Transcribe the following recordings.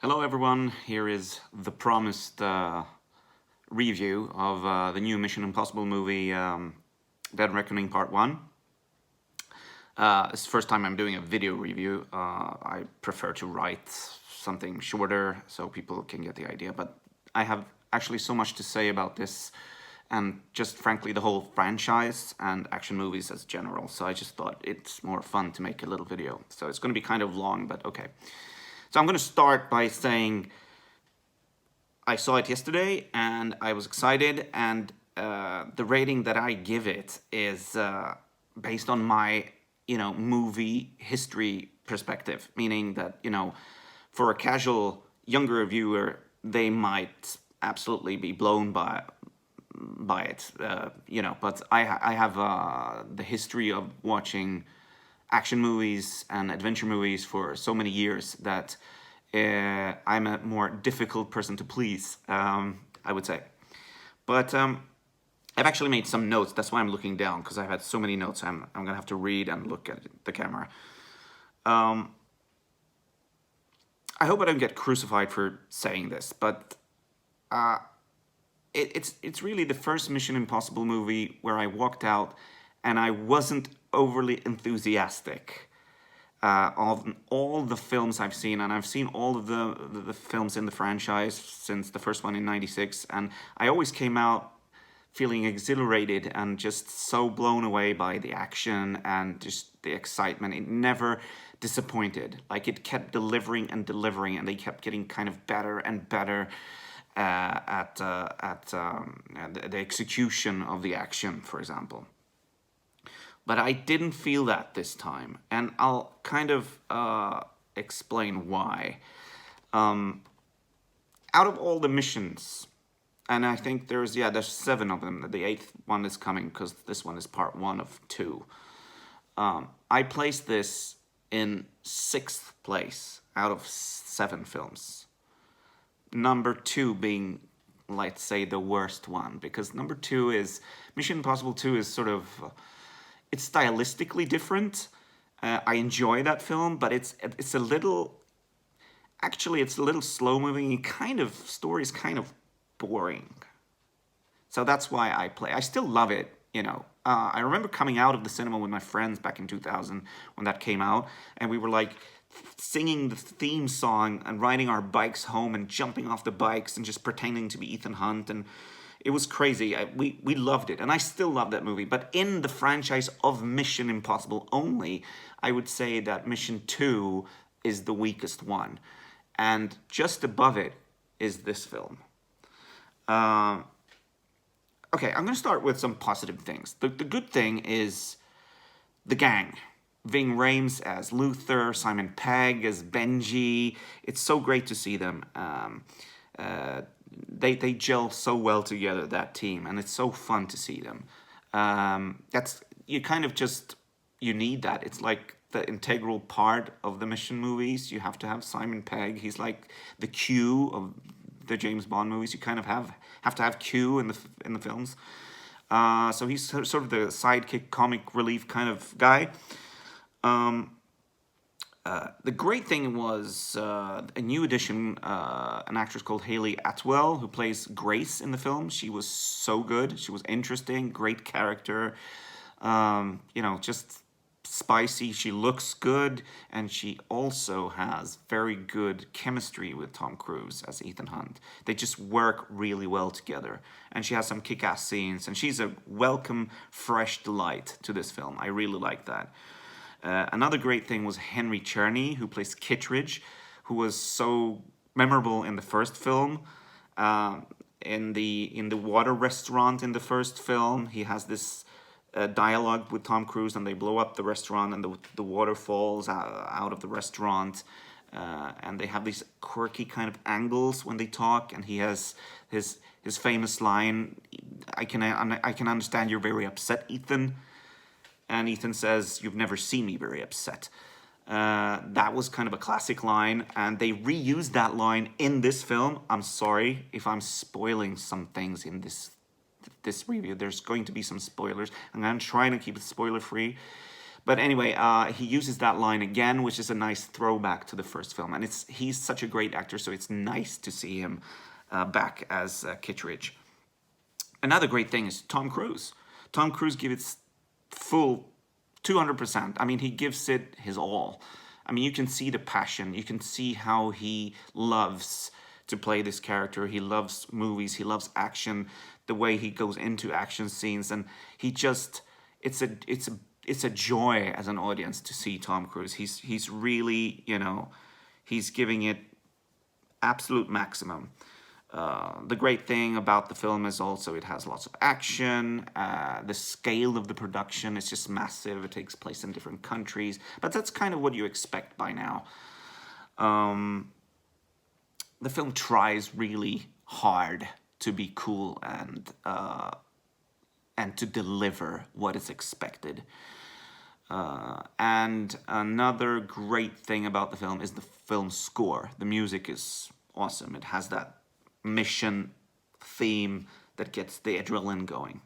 Hello everyone, here is the promised review of the new Mission Impossible movie, Dead Reckoning Part 1. It's the first time I'm doing a video review. I prefer to write something shorter so people can get the idea, but I have actually so much to say about this and just frankly the whole franchise and action movies as general, so I just thought it's more fun to make a little video. So it's going to be kind of long, but okay. So I'm going to start by saying I saw it yesterday and I was excited, and the rating that I give it is based on my movie history perspective, meaning that for a casual younger viewer they might absolutely be blown by it, but I have the history of watching action movies and adventure movies for so many years that I'm a more difficult person to please, I would say. But I've actually made some notes. That's why I'm looking down, because I've had so many notes. I'm gonna have to read and look at the camera. I hope I don't get crucified for saying this, but it's really the first Mission Impossible movie where I walked out and I wasn't overly enthusiastic of all the films I've seen, and I've seen all of the films in the franchise since the first one in '96, and I always came out feeling exhilarated and just so blown away by the action and just the excitement. It never disappointed. Like, it kept delivering and delivering, and they kept getting kind of better and better at the execution of the action, for example. But I didn't feel that this time, and I'll kind of explain why. Out of all the missions, and I think there's 7 of them. The 8th one is coming because this one is part 1 of 2. I placed this in 6th place out of 7 films. Number 2 being, let's say, the worst one, because number 2 is Mission Impossible 2 is sort of it's stylistically different. I enjoy that film, but it's a little, actually it's a little slow moving and kind of story is kind of boring. So that's why I still love it, I remember coming out of the cinema with my friends back in 2000 when that came out, and we were like singing the theme song and riding our bikes home and jumping off the bikes and just pretending to be Ethan Hunt, and it was crazy. We loved it, and I still love that movie. But in the franchise of Mission Impossible only, I would say that Mission 2 is the weakest one. And just above it is this film. Okay, I'm going to start with some positive things. The good thing is the gang. Ving Rhames as Luther, Simon Pegg as Benji. It's so great to see them. They gel so well together, that team, and it's so fun to see them. That's you kind of just you need that. It's like the integral part of the mission movies. You have to have Simon Pegg. He's like the Q of the James Bond movies. You kind of have to have Q in the films. So he's sort of the sidekick, comic relief kind of guy. The great thing was a new addition, an actress called Hayley Atwell, who plays Grace in the film. She was so good. She was interesting, great character. Just spicy. She looks good, and she also has very good chemistry with Tom Cruise as Ethan Hunt. They just work really well together, and she has some kick-ass scenes, and she's a welcome, fresh delight to this film. I really like that. Another great thing was Henry Czerny, who plays Kittredge, who was so memorable in the first film. In the water restaurant in the first film, he has this dialogue with Tom Cruise, and they blow up the restaurant, and the water falls out of the restaurant, and they have these quirky kind of angles when they talk, and he has his famous line, I can understand you're very upset, Ethan. And Ethan says, "You've never seen me very upset." That was kind of a classic line, and they reused that line in this film. I'm sorry if I'm spoiling some things in this review. There's going to be some spoilers. I'm going to try to keep it spoiler free. But anyway, he uses that line again, which is a nice throwback to the first film, and he's such a great actor, so it's nice to see him back as Kittredge. Another great thing is Tom Cruise. Tom Cruise gives it full 200%. I mean, he gives it his all. I mean, you can see the passion. You can see how he loves to play this character. He loves movies. He loves action. The way he goes into action scenes, and he just it's a joy as an audience to see Tom Cruise. He's really, he's giving it absolute maximum. The great thing about the film is also it has lots of action. The scale of the production is just massive. It takes place in different countries, but that's kind of what you expect by now. The film tries really hard to be cool and to deliver what is expected. And another great thing about the film is the film score. The music is awesome. It has that mission theme that gets the adrenaline going.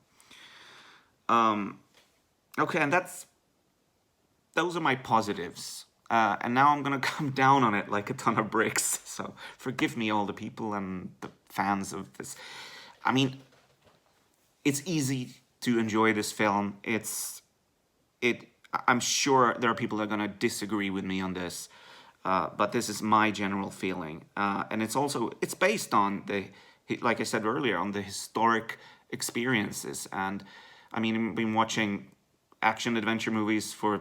Okay, and those are my positives. And now I'm gonna come down on it like a ton of bricks. So forgive me, all the people and the fans of this. I mean, it's easy to enjoy this film. I'm sure there are people that are gonna disagree with me on this. But this is my general feeling, and it's based on like I said earlier, on the historic experiences. And I mean, I've been watching action adventure movies for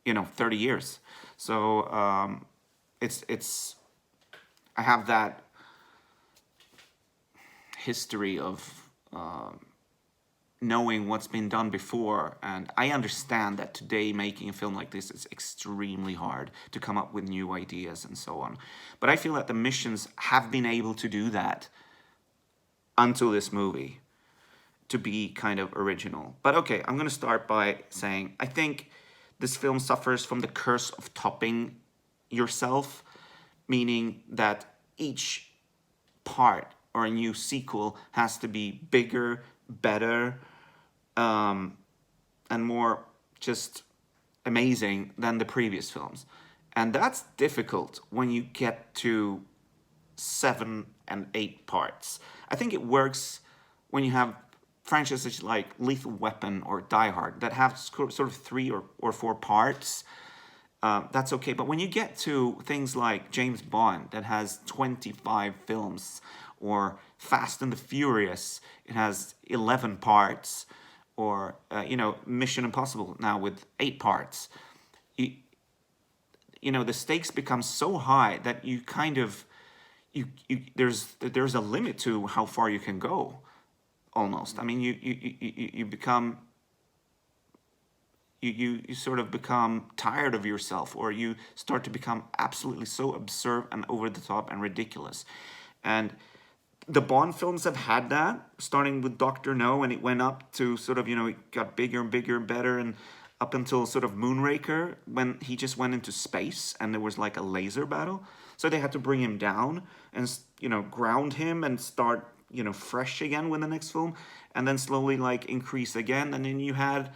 30 years, so I have that history of knowing what's been done before, and I understand that today making a film like this is extremely hard to come up with new ideas and so on. But I feel that the missions have been able to do that until this movie, to be kind of original. But okay, I'm gonna start by saying I think this film suffers from the curse of topping yourself, meaning that each part or a new sequel has to be bigger, better, and more just amazing than the previous films. And that's difficult when you get to 7 and 8 parts. I think it works when you have franchises like Lethal Weapon or Die Hard that have sort of 3 or 4 parts. That's okay. But when you get to things like James Bond that has 25 films, or Fast and the Furious, it has 11 parts, or Mission Impossible now with 8 parts, the stakes become so high that you kind of there's a limit to how far you can go, almost. I mean, you become you sort of become tired of yourself, or you start to become absolutely so absurd and over the top and ridiculous. And the Bond films have had that, starting with Dr. No, and it went up to sort of, it got bigger and bigger and better, and up until sort of Moonraker, when he just went into space and there was like a laser battle. So they had to bring him down and, ground him and start, fresh again with the next film, and then slowly like increase again. And then you had,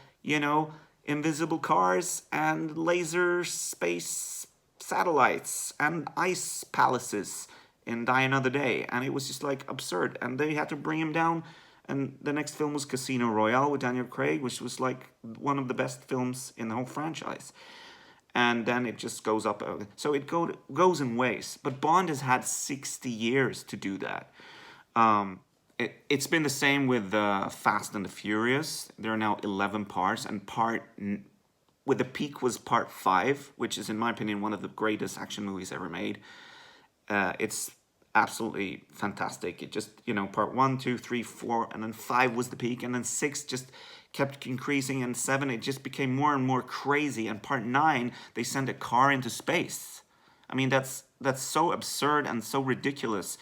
invisible cars and laser space satellites and ice palaces in Die Another Day, and it was just like absurd, and they had to bring him down. And the next film was Casino Royale with Daniel Craig, which was like one of the best films in the whole franchise. And then it just goes up, so it goes in waves. But Bond has had 60 years to do that. It's been the same with Fast and the Furious. There are now 11 parts, and with the peak was part 5, which is, in my opinion, one of the greatest action movies ever made. It's absolutely fantastic. It just, part 1, 2, 3, 4, and then 5 was the peak, and then 6 just kept increasing, and 7, it just became more and more crazy, and part 9, they sent a car into space. I mean, that's so absurd and so ridiculous.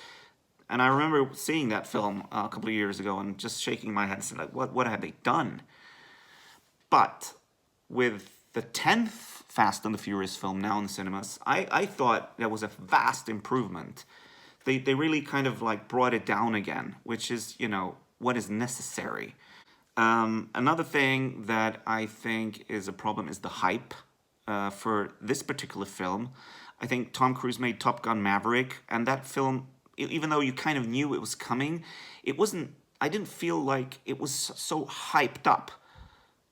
And I remember seeing that film a couple of years ago and just shaking my head and saying, like, what have they done? But with the 10th Fast and the Furious film now in the cinemas, I thought there was a vast improvement. They really kind of like brought it down again, which is, what is necessary. Another thing that I think is a problem is the hype for this particular film. I think Tom Cruise made Top Gun Maverick, and that film, even though you kind of knew it was coming, it wasn't. I didn't feel like it was so hyped up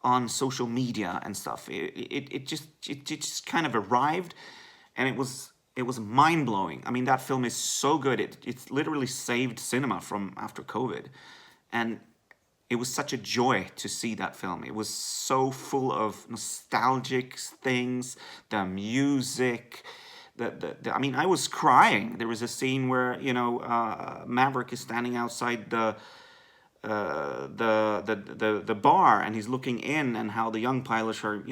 on social media and stuff. It just kind of arrived, and it was mind blowing. I mean, that film is so good. It's literally saved cinema from after COVID, and it was such a joy to see that film. It was so full of nostalgic things, the music. I mean, I was crying. There was a scene where Maverick is standing outside the bar, and he's looking in, and how the young pilots are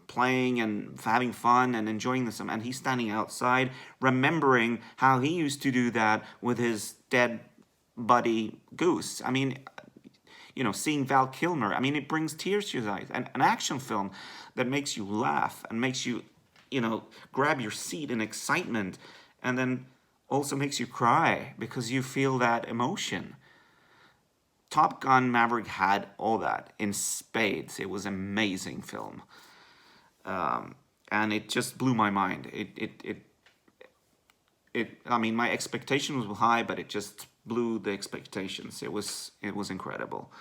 playing and having fun and enjoying this, and he's standing outside remembering how he used to do that with his dead buddy Goose. I mean, seeing Val Kilmer, I mean, it brings tears to your eyes. And an action film that makes you laugh and makes you, grab your seat in excitement, and then also makes you cry because you feel that emotion. Top Gun Maverick had all that in spades. It was an amazing film. And it just blew my mind. I mean, my expectations were high, but it just blew the expectations. It was incredible.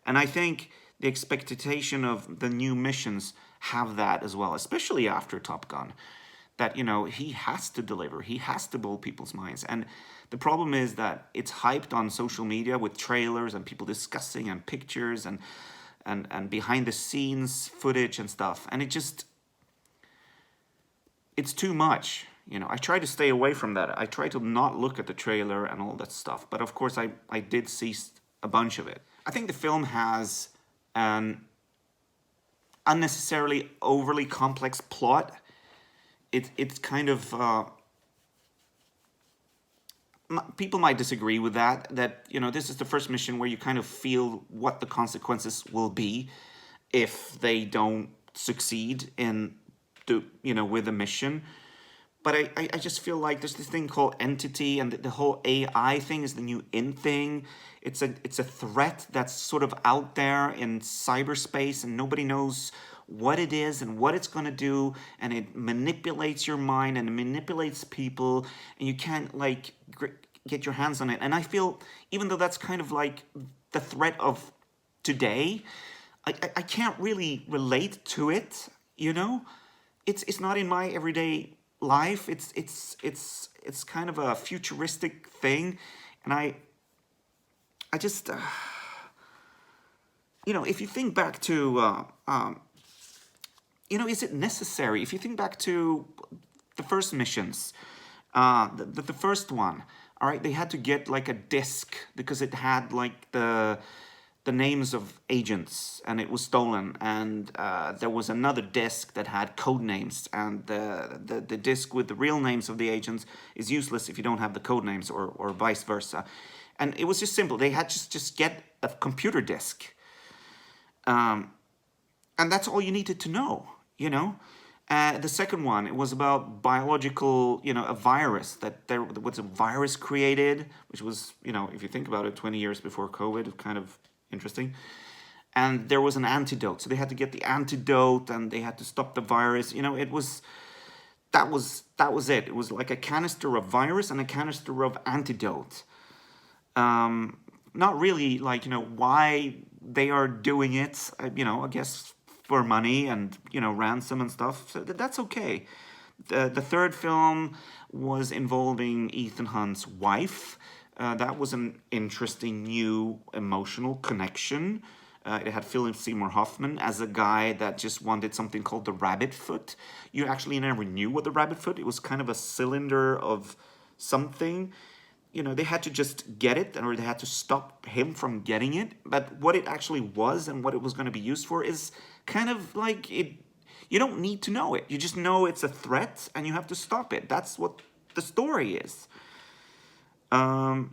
And I think the expectation of the new missions have that as well, especially after Top Gun, that he has to deliver, he has to blow people's minds. And the problem is that it's hyped on social media with trailers and people discussing and pictures and behind the scenes footage and stuff, and it's too much. I try to stay away from that. I try to not look at the trailer and all that stuff. But of course, I did see a bunch of it. I think the film has an unnecessarily overly complex plot. It's kind of people might disagree with that. That this is the first mission where you kind of feel what the consequences will be if they don't succeed in with the mission. But I just feel like there's this thing called Entity, and the whole AI thing is the new in thing. It's a threat that's sort of out there in cyberspace, and nobody knows what it is and what it's going to do, and it manipulates your mind and it manipulates people, and you can't get your hands on it. And I feel, even though that's kind of like the threat of today, I can't really relate to it. It's not in my everyday life. It's kind of a futuristic thing, and I just if you think back to is it necessary? If you think back to the first missions, the first one, all right, they had to get like a disc because it had like the names of agents, and it was stolen, and there was another disc that had code names, and the disc with the real names of the agents is useless if you don't have the code names, or vice versa. And it was just simple. They had just get a computer disc, and that's all you needed to know. The second one, it was about biological, a virus, that there was a virus created, which was, if you think about it, 20 years before COVID, kind of interesting. And there was an antidote, so they had to get the antidote, and they had to stop the virus. That was it. It was like a canister of virus and a canister of antidote. Not really like why they are doing it. I guess for money and ransom and stuff. So that's okay. The third film was involving Ethan Hunt's wife. That was an interesting new emotional connection. It had Philip Seymour Hoffman as a guy that just wanted something called the rabbit foot. You actually never knew what the rabbit foot. It was kind of a cylinder of something. They had to just get it, or they had to stop him from getting it. But what it actually was and what it was going to be used for is kind of like it. You don't need to know it. You just know it's a threat, and you have to stop it. That's what the story is. And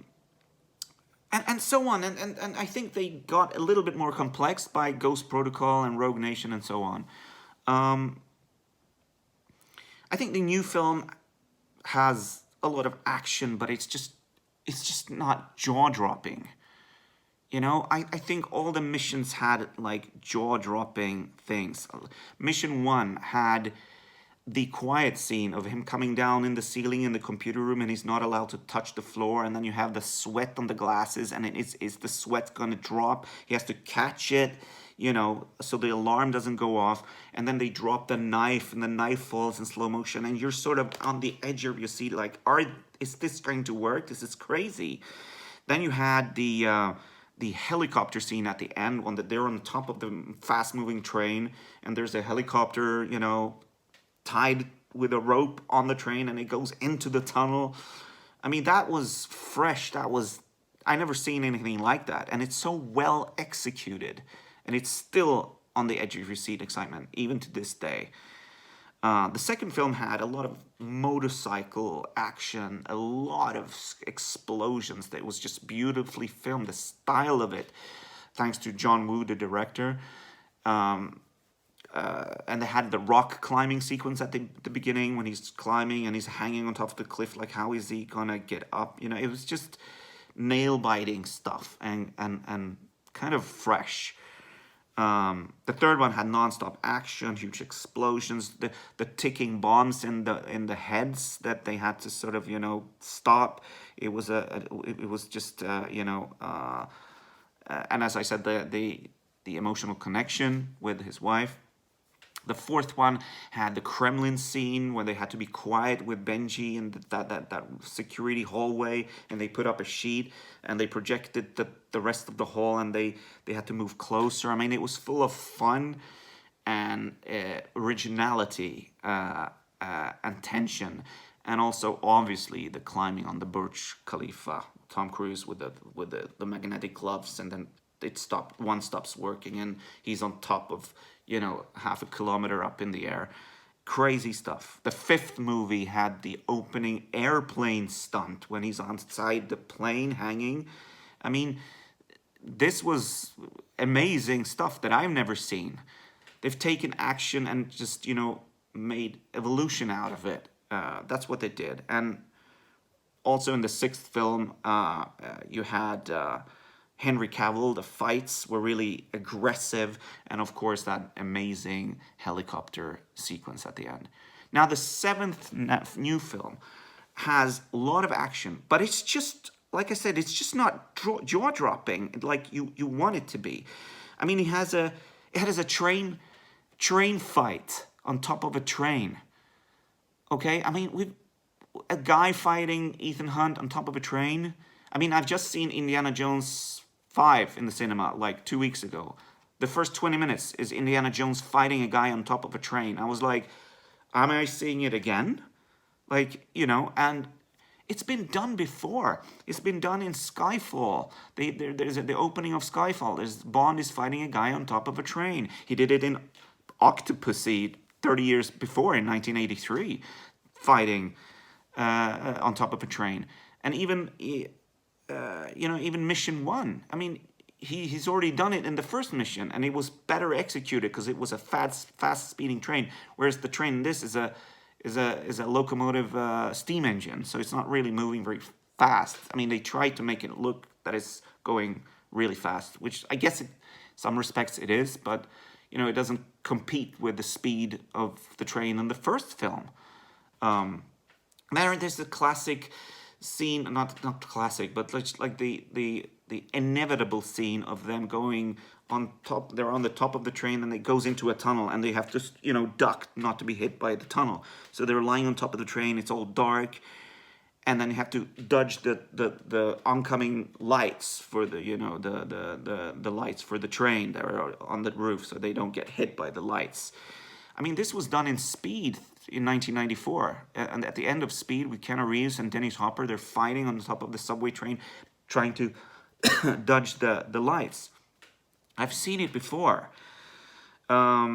so on. And I think they got a little bit more complex by Ghost Protocol and Rogue Nation and so on. I think the new film has a lot of action, but it's just not jaw-dropping. You know, I think all the missions had like jaw-dropping things. Mission 1 had the quiet scene of him coming down in the ceiling in the computer room and he's not allowed to touch the floor, and then you have the sweat on the glasses and is the sweat gonna drop? He has to catch it, you know, so the alarm doesn't go off, and then they drop the knife and the knife falls in slow motion and you're sort of on the edge of your seat like, is this going to work? This is crazy. Then you had the helicopter scene at the end when they're on the top of the fast moving train and there's a helicopter, you know, tied with a rope on the train and it goes into the tunnel. I mean, that was fresh. I never seen anything like that. And it's so well executed. And it's still on the edge of your seat excitement, even to this day. The second film had a lot of motorcycle action, a lot of explosions. That was just beautifully filmed. The style of it, thanks to John Woo, the director. And they had the rock climbing sequence at the beginning when he's climbing and he's hanging on top of the cliff. Like, how is he gonna get up? You know, it was just nail-biting stuff and kind of fresh. The third one had non-stop action, huge explosions, the ticking bombs in the heads that they had to sort of, you know, stop. It was just you know, and as I said, the emotional connection with his wife. The fourth one had the Kremlin scene where they had to be quiet with Benji in that security hallway, and they put up a sheet and they projected the rest of the hall, and they had to move closer. I mean, it was full of fun and originality and tension, and also obviously the climbing on the Burj Khalifa. Tom Cruise with the magnetic gloves, and then one stops working and he's on top of, you know, half a kilometer up in the air. Crazy stuff. The fifth movie had the opening airplane stunt when he's outside the plane hanging. I mean, this was amazing stuff that I've never seen. They've taken action and just, you know, made evolution out of it. That's what they did. And also in the sixth film, you had Henry Cavill. The fights were really aggressive, and of course that amazing helicopter sequence at the end. Now the seventh new film has a lot of action, but it's just, like I said, it's just not jaw-dropping like you want it to be. I mean, it has a train fight on top of a train. Okay, I mean, with a guy fighting Ethan Hunt on top of a train. I mean, I've just seen Indiana Jones 5 in the cinema like 2 weeks ago. The first 20 minutes is Indiana Jones fighting a guy on top of a train. I was like, am I seeing it again? Like, you know, and it's been done before. It's been done in Skyfall. There's the opening of Skyfall. Bond is fighting a guy on top of a train. He did it in Octopussy 30 years before in 1983, fighting on top of a train. And even you know, even Mission 1. I mean, he's already done it in the first mission, and it was better executed because it was a fast speeding train. Whereas the train in this is a locomotive steam engine, so it's not really moving very fast. I mean, they tried to make it look that it's going really fast, which I guess in some respects it is, but you know, it doesn't compete with the speed of the train in the first film. There's the classic scene, not classic, but like the inevitable scene of them going on top. They're on the top of the train and it goes into a tunnel and they have to, you know, duck not to be hit by the tunnel. So they're lying on top of the train. It's all dark, and then you have to dodge the oncoming lights for the, you know, the lights for the train that are on the roof, so they don't get hit by the lights. I mean, this was done in Speed in 1994, and at the end of Speed with Keanu Reeves and Dennis Hopper, they're fighting on the top of the subway train, trying to dodge the lights. I've seen it before. Let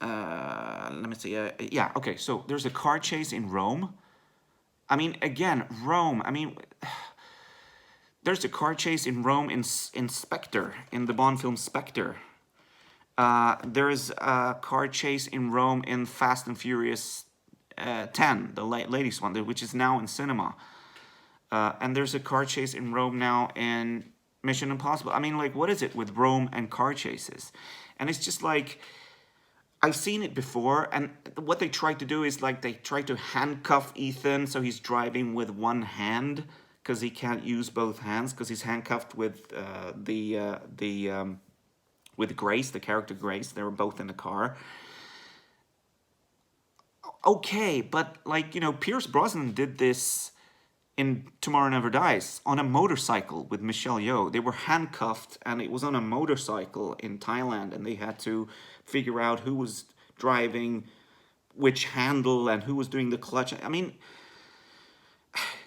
me see. Yeah, okay. So there's a car chase in Rome. I mean, again, Rome. I mean, there's a car chase in Rome in Spectre, in the Bond film Spectre. There's a car chase in Rome in Fast and Furious 10, the latest one, which is now in cinema. And there's a car chase in Rome now in Mission Impossible. I mean, like, what is it with Rome and car chases? And it's just like, I've seen it before, and what they try to do is like they try to handcuff Ethan so he's driving with one hand because he can't use both hands because he's handcuffed with with Grace, the character Grace. They were both in the car. Okay, but like, you know, Pierce Brosnan did this in Tomorrow Never Dies on a motorcycle with Michelle Yeoh. They were handcuffed and it was on a motorcycle in Thailand and they had to figure out who was driving which handle and who was doing the clutch. I mean,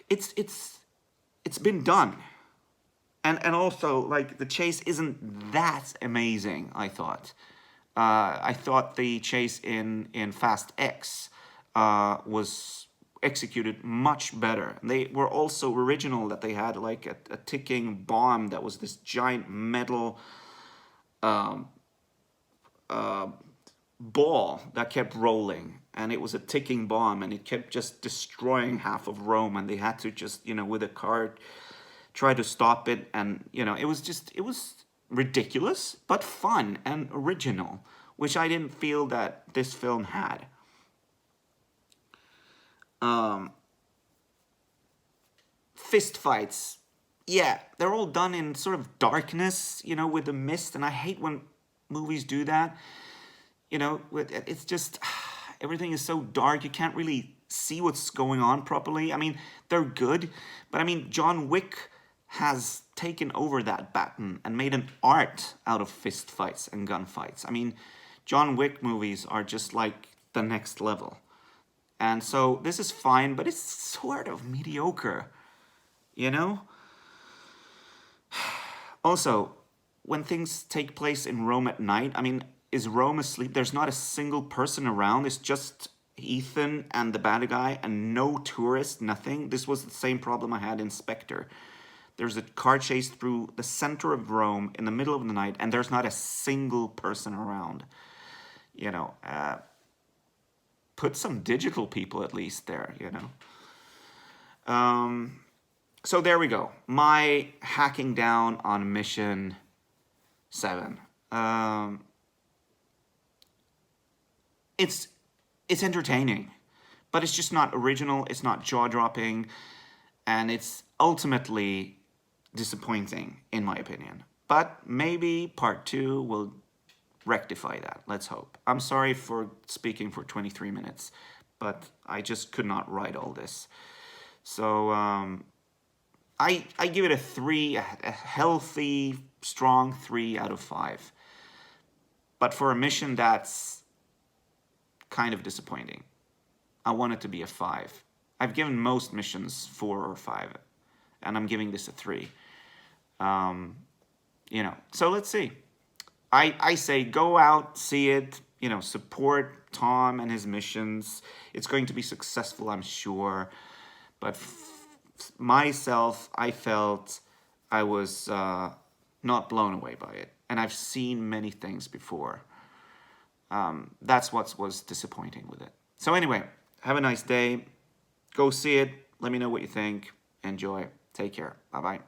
it's been done. And also, like, the chase isn't that amazing, I thought. I thought the chase in Fast X was executed much better. They were also original that they had like a ticking bomb that was this giant metal ball that kept rolling, and it was a ticking bomb, and it kept just destroying half of Rome, and they had to just, you know, with a cart try to stop it. And you know, it was ridiculous but fun and original, which I didn't feel that this film had. Fist fights, yeah, they're all done in sort of darkness, you know, with the mist, and I hate when movies do that. You know, it's just everything is so dark you can't really see what's going on properly. I mean, they're good, but I mean, John Wick has taken over that baton and made an art out of fist fights and gunfights. I mean, John Wick movies are just like the next level. And so this is fine, but it's sort of mediocre, you know? Also, when things take place in Rome at night, I mean, is Rome asleep? There's not a single person around. It's just Ethan and the bad guy and no tourists, nothing. This was the same problem I had in Spectre. There's a car chase through the center of Rome in the middle of the night, and there's not a single person around. You know, put some digital people at least there, you know. So there we go. My hacking down on Mission 7. It's entertaining, but it's just not original. It's not jaw-dropping, and it's ultimately disappointing, in my opinion. But maybe part 2 will rectify that. Let's hope. I'm sorry for speaking for 23 minutes, but I just could not write all this. So I give it a 3, a healthy, strong 3 out of 5. But for a mission that's kind of disappointing, I want it to be a 5. I've given most missions 4 or 5, and I'm giving this a 3. You know, so let's see. I say go out, see it, you know, support Tom and his missions. It's going to be successful, I'm sure. But myself, I felt I was not blown away by it. And I've seen many things before. That's what was disappointing with it. So anyway, have a nice day. Go see it. Let me know what you think. Enjoy. Take care. Bye-bye.